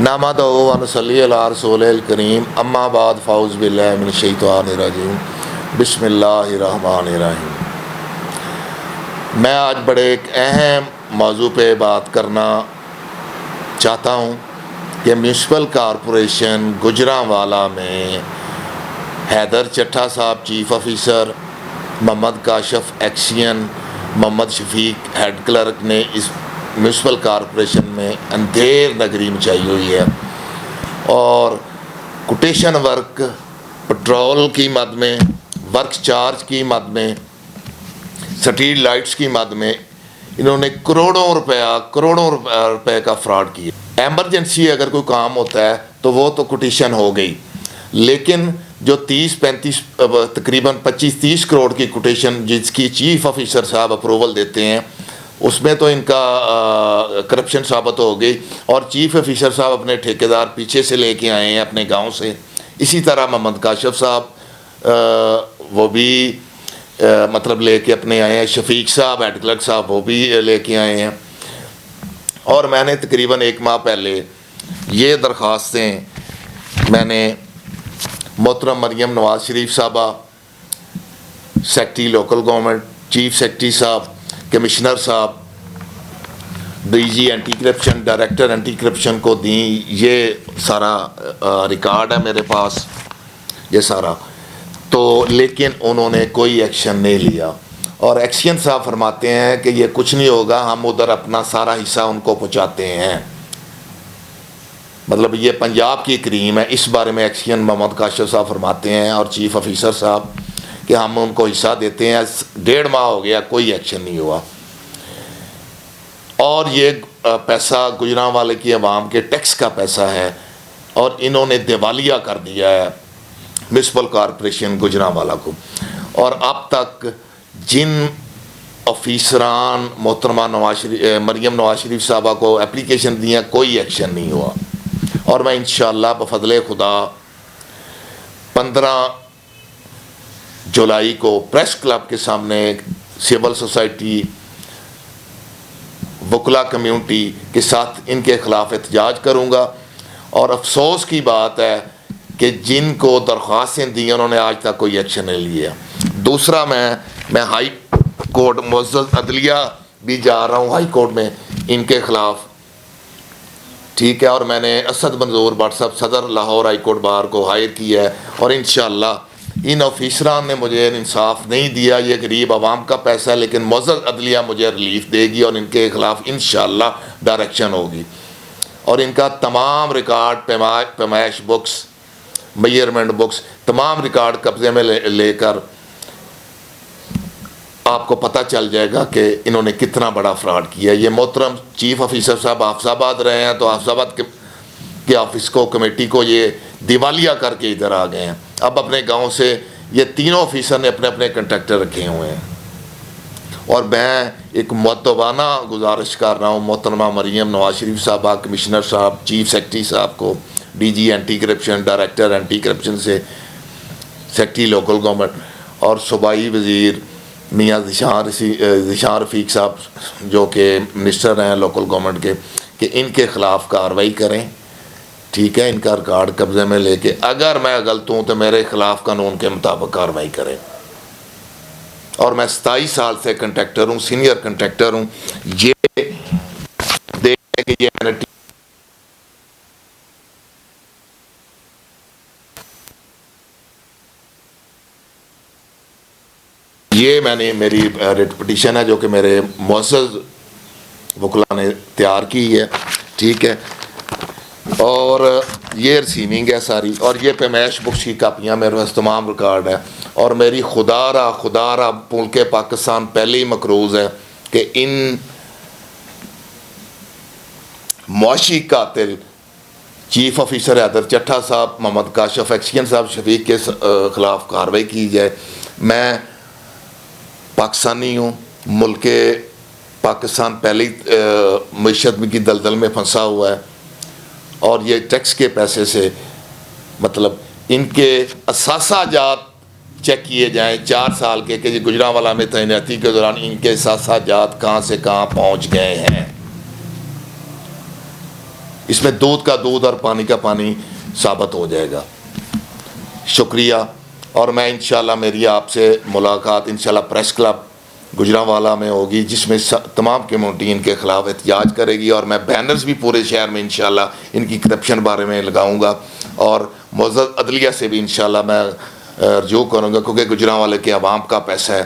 नहमदुहु व नसल्ली अला रसूलिल करीम अम्मा बाद फ़ाउज़ बिल्लाहि मिनश शैतानिर रजीम बिस्मिल्लाहिर रहमानिर रहीम। मैं आज बड़े एक अहम मौजू पे बात करना चाहता हूँ कि म्यूनसिपल कॉरपोरेशन गुजरांवाला में हैदर चट्टा साहब chief officer, Mohammad Kashif एक्सियन, Mohammad Shafiq head clerk ने इस म्यूनसिपल कॉरपोरेशन में अंधेर नगरी मचाई हुई है और कोटेशन वर्क, पेट्रोल की मद में, वर्क चार्ज की मद में, स्ट्रीट लाइट्स की मद में इन्होंने करोड़ों रुपए का फ्रॉड किया। एमरजेंसी अगर कोई काम होता है तो वो तो कोटेशन हो गई, लेकिन जो 30-35 तकरीबन 25-30 करोड़ की कोटेशन जिसकी चीफ ऑफिसर साहब अप्रूवल देते हैं, उसमें तो इनका करप्शन साबित हो गई। और चीफ ऑफिसर साहब अपने ठेकेदार पीछे से लेके आए हैं अपने गांव से। इसी तरह मोहम्मद काशिफ साहब वो भी मतलब लेके अपने आए हैं। शफीक साहब हेड क्लर्क साहब वो भी लेके आए हैं। और मैंने तकरीबन 1 माह पहले ये दरख्वास्तें मैंने मोहतरम मरियम नवाज शरीफ साहबा, secretary local government, chief secretary साहब, कमिश्नर साहब, DG anti corruption, director anti corruption को दी। ये सारा रिकॉर्ड है मेरे पास, ये सारा। तो लेकिन उन्होंने कोई एक्शन नहीं लिया। और एक्शन साहब फरमाते हैं कि ये कुछ नहीं होगा, हम उधर अपना सारा हिस्सा उनको पहुँचाते हैं। मतलब ये पंजाब की क्रीम है। इस बारे में एक्शन मोहम्मद काशिफ साहब फरमाते हैं और चीफ ऑफिसर साहब कि हम उनको हिस्सा देते हैं। 1.5 माह हो गया, कोई एक्शन नहीं हुआ। और ये पैसा गुजरांवाले की आवाम के टैक्स का पैसा है और इन्होंने दिवालिया कर दिया है म्यूनसिपल कॉरपोरेशन गुजरांवाला को। और अब तक जिन ऑफिसरान मोहतरमा मरियम नवाज शरीफ साहबा को एप्लीकेशन दिया, कोई एक्शन नहीं हुआ। और मैं इंशाअल्लाह बफज़ले खुदा 15 जुलाई को प्रेस क्लब के सामने सिविल सोसाइटी, वकला कम्यूनिटी के साथ इनके ख़िलाफ़ एहतजाज करूँगा। और अफसोस की बात है कि जिनको दरख्वास्तें दी उन्होंने आज तक कोई एक्शन नहीं लिया। दूसरा, मैं हाई कोर्ट मुअज़्ज़ज़ अदलिया भी जा रहा हूँ, हाई कोर्ट में इनके ख़िलाफ़, ठीक है। और मैंने असद मंजूर भट्ट साहब सदर लाहौर हाई कोर्ट बार को हायर किया है। और इंशाअल्लाह इन ऑफिसरान ने मुझे इंसाफ नहीं दिया। ये गरीब आवाम का पैसा है, लेकिन मुअज़्ज़ज़ अदलिया मुझे रिलीफ देगी और इनके ख़िलाफ़ इंशाअल्लाह डायरेक्शन होगी। और इनका तमाम रिकॉर्ड, पैमाइश बुक्स, मेजरमेंट बुक्स, तमाम रिकॉर्ड कब्ज़े में लेकर आपको पता चल जाएगा कि इन्होंने कितना बड़ा फ्रॉड किया। ये मोहतरम चीफ ऑफिसर साहब हाफिज़ाबाद रहे हैं, तो हाफिज़ाबाद के ऑफिस को, कमेटी को ये दिवालिया करके इधर आ गए हैं। अब अपने गांव से ये तीनों ऑफिसर ने अपने अपने कंट्रैक्टर रखे हुए हैं। और मैं एक मुअद्दबाना गुजारिश कर रहा हूँ मोहतरमा मरियम नवाज शरीफ साहबा, कमिश्नर साहब, चीफ सेक्रेटरी साहब को, DG anti corruption, director anti corruption से, सेक्रेटरी लोकल गवर्नमेंट और सूबाई वज़ीर मियाँ ज़िशान रफ़ीक साहब जो कि मिनिस्टर हैं लोकल गवर्नमेंट के, कि इनके ख़िलाफ़ कार्रवाई करें, ठीक है। इनका रिकॉर्ड कब्ज़े में लेके अगर मैं गलत हूँ तो मेरे ख़िलाफ़ कानून के मुताबिक कार्रवाई करें। और मैं 27 साल से कंट्रैक्टर हूँ, सीनियर कंट्रैक्टर हूँ। ये देखें कि ये मैंने मेरी रिट पिटीशन है जो कि मेरे मुअज़्ज़ज़ वकला ने तैयार की है, ठीक है। और ये रिसीविंग है सारी, और ये पैमाइश बुक्स की कापियाँ मेरे पास तमाम रिकॉर्ड है। और मेरी खुदारा मुल्क पाकिस्तान पहले ही मकरूज़ है कि इन मुआशी कातिल चीफ ऑफिसर हैदर चट्टा साहब, मोहम्मद काशिफ एक्सियन साहब, शफीक के ख़िलाफ़ कार्रवाई की जाए। मैं पाकिस्तानी हूँ, मुल्क पाकिस्तान पहले ही मईशत की दलदल में फंसा हुआ है। और ये टैक्स के पैसे से, मतलब इनके असासाजात चेक किए जाएँ 4 साल के, कि गुजरांवाला में तैनाती के दौरान इनके असासाजात कहाँ से कहाँ पहुँच गए हैं। اس میں دودھ کا دودھ اور پانی کا پانی ثابت ہو جائے گا۔ شکریہ، اور میں انشاءاللہ میری آپ سے ملاقات انشاءاللہ پریس کلب گجرانوالہ میں ہوگی، جس میں تمام کمیونٹی ان کے خلاف احتجاج کرے گی، اور میں بینرز بھی پورے شہر میں انشاءاللہ ان کی کرپشن بارے میں لگاؤں گا، اور معزز عدلیہ سے بھی انشاءاللہ میں رجوع کروں گا، کیونکہ گجرانوالے کے عوام کا پیسہ ہے۔